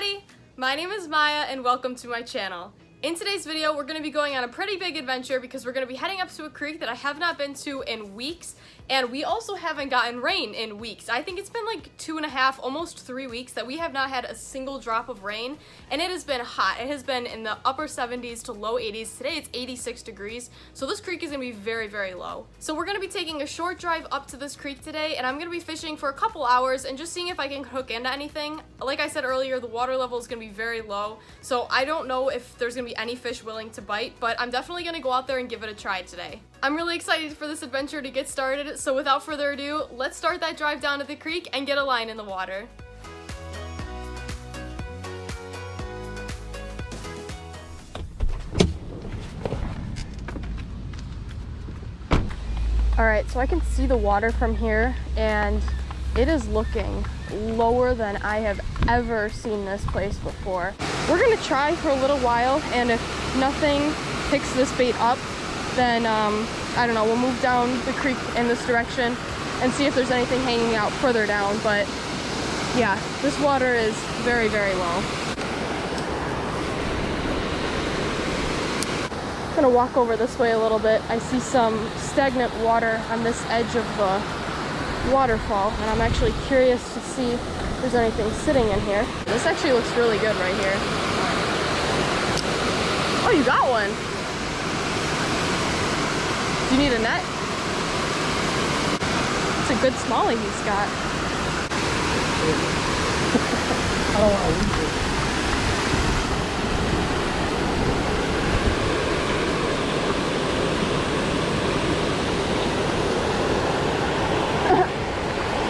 everybody! My name is Maya and welcome to my channel. In today's video, we're going to be going on a pretty big adventure because we're going to be heading up to a creek that I have not been to in weeks, and we also haven't gotten rain in weeks. I think it's been like 2.5, almost 3 weeks that we have not had a single drop of rain, and it has been hot. It has been in the upper 70s to low 80s. Today it's 86 degrees, so this creek is going to be very, very low. So we're going to be taking a short drive up to this creek today, and I'm going to be fishing for a couple hours and just seeing if I can hook into anything. Like I said earlier, the water level is going to be very low, so I don't know if there's going to be any fish willing to bite, but I'm definitely going to go out there and give it a try today. I'm really excited for this adventure to get started, so without further ado, let's start that drive down to the creek and get a line in the water. Alright, so I can see the water from here, and it is looking lower than I have ever seen this place before. We're gonna try for a little while, and if nothing picks this bait up, then I don't know, we'll move down the creek in this direction and see if there's anything hanging out further down. But yeah, this water is very, very low. I'm gonna walk over this way a little bit. I see some stagnant water on this edge of the waterfall, and I'm actually curious to see if there's anything sitting in here. This actually looks really good right here. Oh, you got one. Do you need a net? It's a good smallie he's got. I don't want to lose it.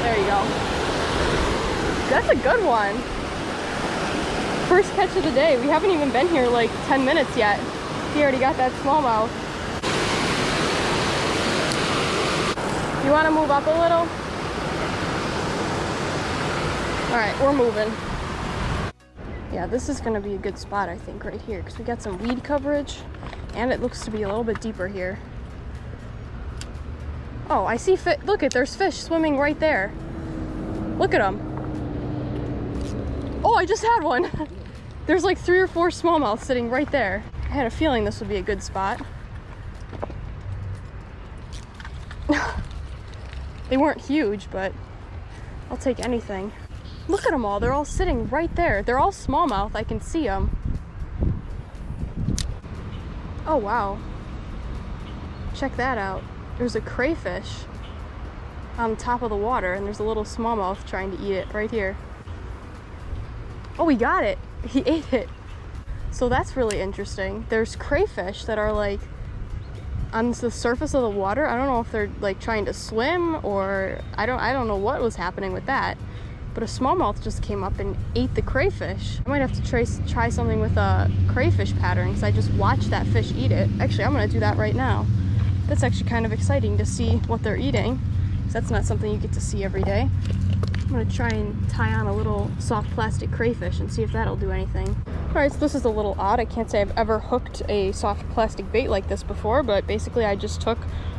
There you go. That's a good one. First catch of the day. We haven't even been here like 10 minutes yet. He already got that smallmouth. You want to move up a little? All right, we're moving. Yeah, this is going to be a good spot, I think, right here, because we got some weed coverage, and it looks to be a little bit deeper here. Oh, I see fish. Look, there's fish swimming right there. Look at them. Oh, I just had one. There's like 3 or 4 smallmouths sitting right there. I had a feeling this would be a good spot. They weren't huge, but I'll take anything. Look at them all. They're all sitting right there. They're all smallmouth. I can see them. Oh, wow. Check that out. There's a crayfish on top of the water, and there's a little smallmouth trying to eat it right here. Oh, he got it. He ate it. So that's really interesting. There's crayfish that are like on the surface of the water. I don't know if they're like trying to swim, or I don't know what was happening with that. But a smallmouth just came up and ate the crayfish. I might have to try something with a crayfish pattern, because I just watched that fish eat it. Actually, I'm gonna do that right now. That's actually kind of exciting to see what they're eating, because that's not something you get to see every day. I'm gonna try and tie on a little soft plastic crayfish and see if that'll do anything. All right, so this is a little odd. I can't say I've ever hooked a soft plastic bait like this before, but basically I just took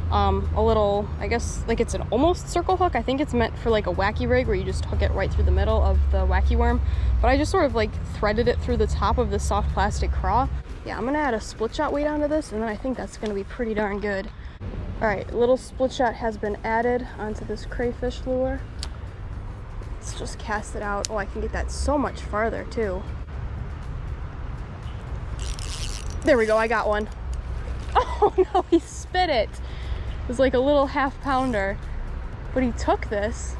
a little, I guess like it's an almost circle hook. I think it's meant for like a wacky rig where you just hook it right through the middle of the wacky worm. But I just sort of like threaded it through the top of the soft plastic craw. Yeah, I'm gonna add a split shot weight onto this, and then I think that's gonna be pretty darn good. All right, a little split shot has been added onto this crayfish lure. Let's just cast it out. Oh, I can get that so much farther too. There we go, I got one. Oh no, he spit it. It was like a little half pounder, but he took this.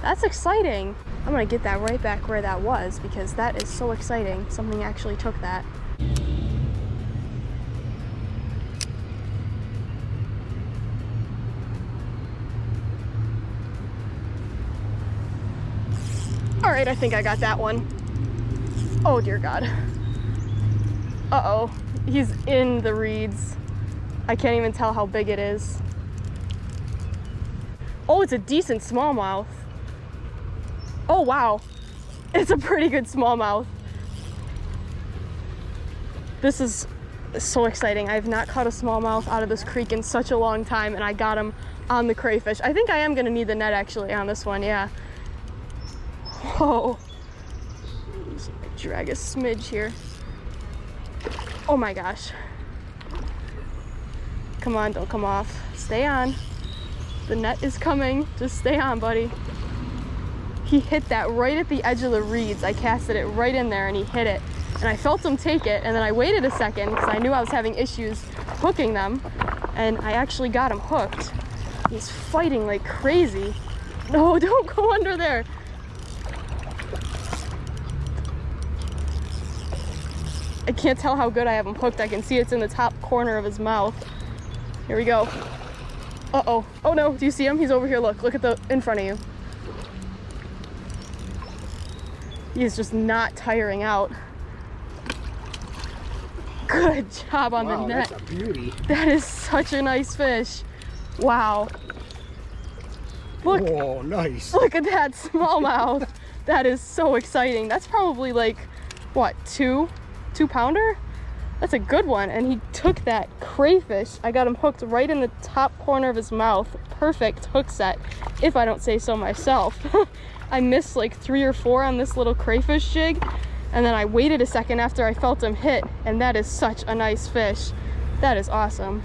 That's exciting. I'm gonna get that right back where that was, because that is so exciting. Something actually took that. All right, I think I got that one. Oh dear God. Uh-oh, he's in the reeds. I can't even tell how big it is. Oh, it's a decent smallmouth. Oh wow, it's a pretty good smallmouth. This is so exciting. I have not caught a smallmouth out of this creek in such a long time, and I got him on the crayfish. I think I am gonna need the net actually on this one, yeah. Whoa. Drag a smidge here. Oh my gosh. Come on, don't come off. Stay on. The net is coming. Just stay on, buddy. He hit that right at the edge of the reeds. I casted it right in there and he hit it. And I felt him take it, and then I waited a second because I knew I was having issues hooking them, and I actually got him hooked. He's fighting like crazy. No, don't go under there. I can't tell how good I have him hooked. I can see it's in the top corner of his mouth. Here we go. Uh-oh. Oh no, do you see him? He's over here. Look at the in front of you. He is just not tiring out. Good job on the net. That's a beauty. That is such a nice fish. Wow. Look. Oh, nice. Look at that smallmouth. That is so exciting. That's probably like, what, two pounder? That's a good one. And he took that crayfish. I got him hooked right in the top corner of his mouth. Perfect hook set, if I don't say so myself. I missed like 3 or 4 on this little crayfish jig. And then I waited a second after I felt him hit, and that is such a nice fish. That is awesome.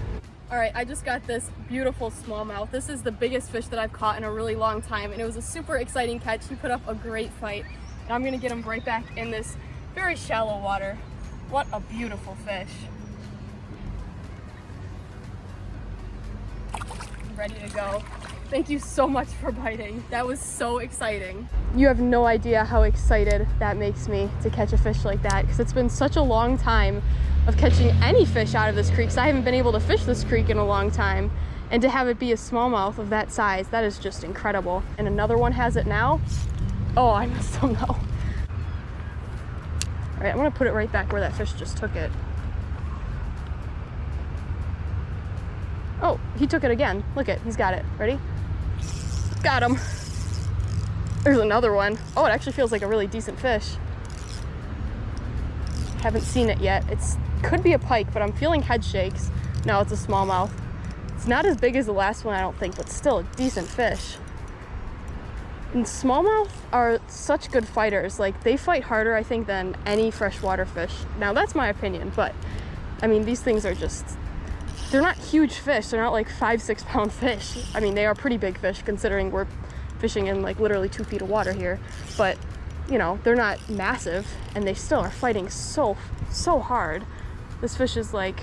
All right, I just got this beautiful smallmouth. This is the biggest fish that I've caught in a really long time, and it was a super exciting catch. He put up a great fight, and I'm gonna get him right back in this very shallow water. What a beautiful fish. Ready to go. Thank you so much for biting. That was so exciting. You have no idea how excited that makes me to catch a fish like that, because it's been such a long time of catching any fish out of this creek. So I haven't been able to fish this creek in a long time, and to have it be a smallmouth of that size, that is just incredible. And another one has it now. Oh, I must have know. All right, I'm gonna put it right back where that fish just took it. Oh, he took it again. Look it, he's got it. Ready? Got him. There's another one. Oh, it actually feels like a really decent fish. Haven't seen it yet. It's could be a pike, but I'm feeling head shakes. No, it's a smallmouth. It's not as big as the last one, I don't think, but still a decent fish. And smallmouth are such good fighters. Like, they fight harder, I think, than any freshwater fish. Now, that's my opinion, but I mean, these things are just, they're not huge fish. They're not like 5-6 pound fish. I mean, they are pretty big fish considering we're fishing in like literally 2 feet of water here, but you know, they're not massive, and they still are fighting so hard. This fish is like,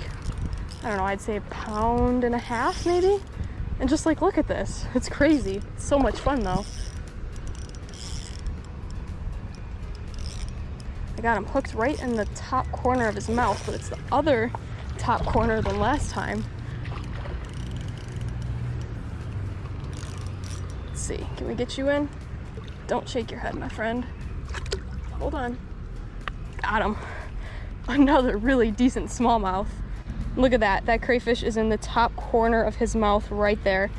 I don't know, I'd say 1.5 pounds maybe. And just like, look at this. It's crazy. It's so much fun though. I got him hooked right in the top corner of his mouth, but it's the other top corner than last time. Let's see, can we get you in? Don't shake your head, my friend. Hold on. Got him. Another really decent smallmouth. Look at that. That crayfish is in the top corner of his mouth right there.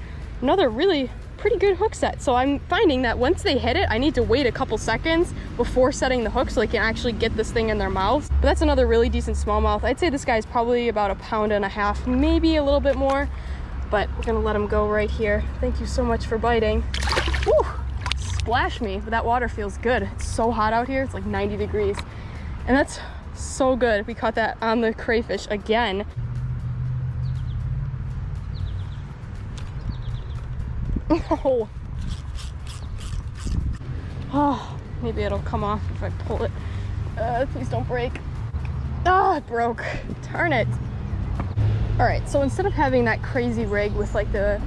Another really pretty good hook set. So I'm finding that once they hit it, I need to wait a couple seconds before setting the hook so they can actually get this thing in their mouths. But that's another really decent smallmouth. I'd say this guy's probably about 1.5 pounds, maybe a little bit more, but we're gonna let him go right here. Thank you so much for biting. Woo! Splash me, but that water feels good. It's so hot out here. It's like 90 degrees. And that's so good. We caught that on the crayfish again. Oh. Oh, maybe it'll come off if I pull it. Please don't break. Oh, it broke. Darn it. All right, so instead of having that crazy rig with like the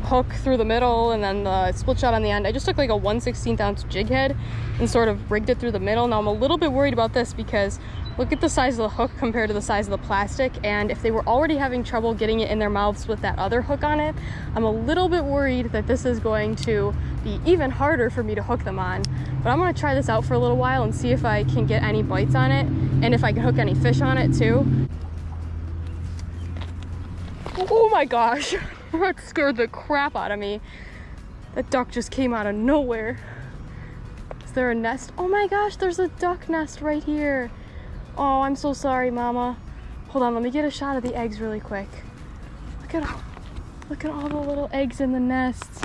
hook through the middle and then the split shot on the end, I just took like a 1/16 ounce jig head and sort of rigged it through the middle. Now I'm a little bit worried about this because look at the size of the hook compared to the size of the plastic, and if they were already having trouble getting it in their mouths with that other hook on it, I'm a little bit worried that this is going to be even harder for me to hook them on. But I'm gonna try this out for a little while and see if I can get any bites on it and if I can hook any fish on it too. Oh my gosh, that scared the crap out of me. That duck just came out of nowhere. Is there a nest? Oh my gosh, there's a duck nest right here. Oh, I'm so sorry, Mama. Hold on, let me get a shot of the eggs really quick. Look at all the little eggs in the nest.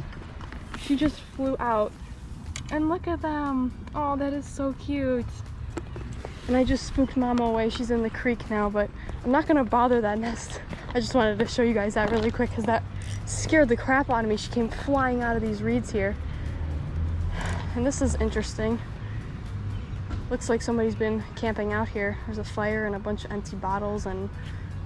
She just flew out. And look at them. Oh, that is so cute. And I just spooked Mama away. She's in the creek now, but I'm not gonna bother that nest. I just wanted to show you guys that really quick because that scared the crap out of me. She came flying out of these reeds here. And this is interesting. Looks like somebody's been camping out here. There's a fire and a bunch of empty bottles and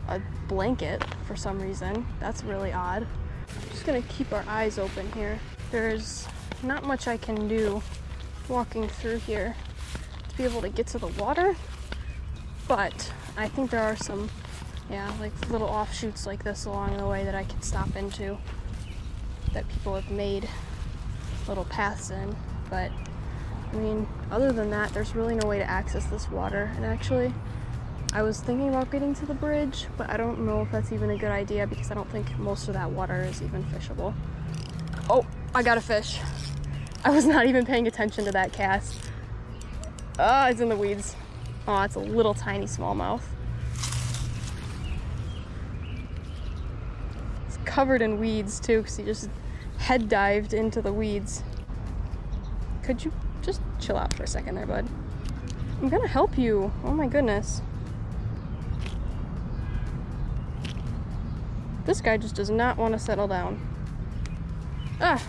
a blanket for some reason. That's really odd. I'm just gonna keep our eyes open here. There's not much I can do walking through here to be able to get to the water, but I think there are some, yeah, like little offshoots like this along the way that I can stop into that people have made little paths in. But I mean, other than that, there's really no way to access this water. And actually, I was thinking about getting to the bridge, but I don't know if that's even a good idea because I don't think most of that water is even fishable. Oh, I got a fish. I was not even paying attention to that cast. Ah, it's in the weeds. Oh, it's a little tiny smallmouth. It's covered in weeds too, because he just head dived into the weeds. Could you just chill out for a second there, bud? I'm gonna help you. Oh my goodness. This guy just does not want to settle down. Ah!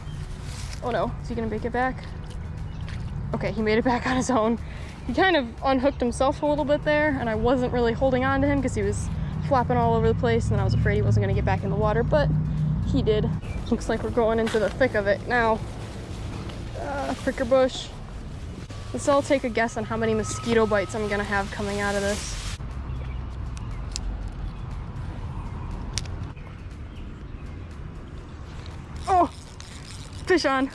Oh no, is he gonna make it back? Okay, he made it back on his own. He kind of unhooked himself a little bit there, and I wasn't really holding on to him because he was flopping all over the place, and I was afraid he wasn't gonna get back in the water, but he did. Looks like we're going into the thick of it now. Pricker bush. Let's all take a guess on how many mosquito bites I'm gonna have coming out of this. Oh! Fish on.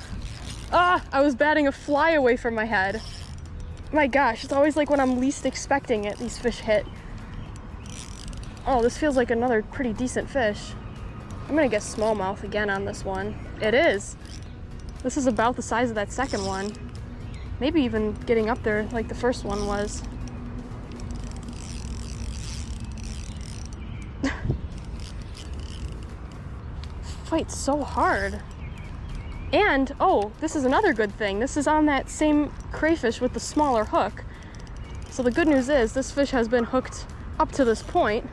Ah! I was batting a fly away from my head. My gosh, it's always like when I'm least expecting it, these fish hit. Oh, this feels like another pretty decent fish. I'm gonna guess smallmouth again on this one. It is. This is about the size of that second one. Maybe even getting up there like the first one was. Fight so hard. And, oh, this is another good thing. This is on that same crayfish with the smaller hook. So the good news is this fish has been hooked up to this point.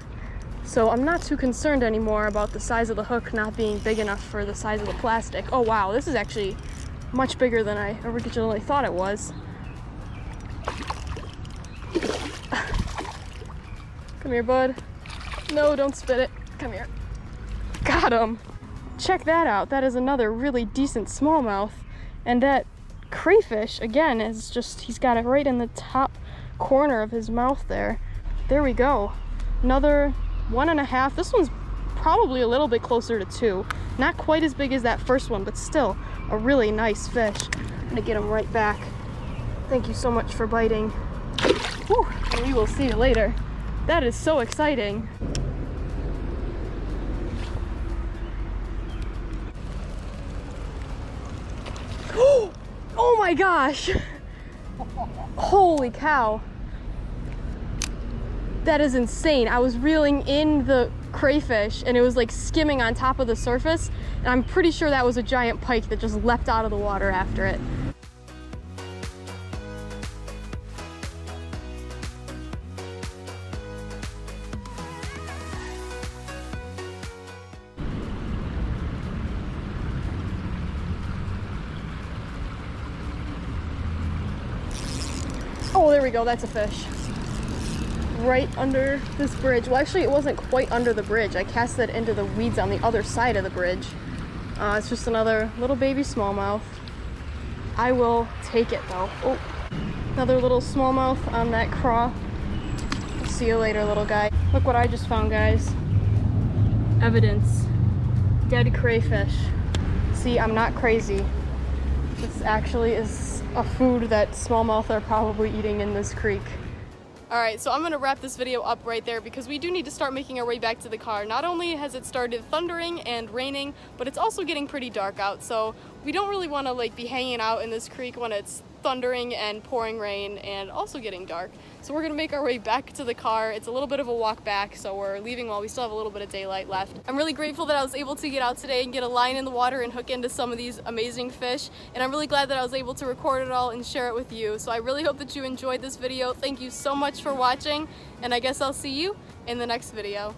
So I'm not too concerned anymore about the size of the hook not being big enough for the size of the plastic. Oh wow, this is actually much bigger than I originally thought it was. Come here, bud. No, don't spit it. Come here. Got him. Check that out. That is another really decent smallmouth. And that crayfish, again, is just, he's got it right in the top corner of his mouth there. There we go. Another 1.5. This one's probably a little bit closer to 2. Not quite as big as that first one, but still a really nice fish. I'm gonna get him right back. Thank you so much for biting. Whew, and we will see you later. That is so exciting. Oh my gosh! Holy cow. That is insane. I was reeling in the crayfish and it was like skimming on top of the surface, and I'm pretty sure that was a giant pike that just leapt out of the water after it. Oh, there we go, that's a fish. Right under this bridge. Well, actually, it wasn't quite under the bridge. I cast it into the weeds on the other side of the bridge. It's just another little baby smallmouth. I will take it, though. Oh, another little smallmouth on that craw. See you later, little guy. Look what I just found, guys. Evidence. Dead crayfish. See, I'm not crazy. This actually is a food that smallmouth are probably eating in this creek. Alright, so I'm going to wrap this video up right there because we do need to start making our way back to the car. Not only has it started thundering and raining, but it's also getting pretty dark out, so we don't really want to be hanging out in this creek when it's thundering and pouring rain and also getting dark. So we're gonna make our way back to the car. It's a little bit of a walk back, so we're leaving while we still have a little bit of daylight left. I'm really grateful that I was able to get out today and get a line in the water and hook into some of these amazing fish. And I'm really glad that I was able to record it all and share it with you. So I really hope that you enjoyed this video. Thank you so much for watching, and I guess I'll see you in the next video.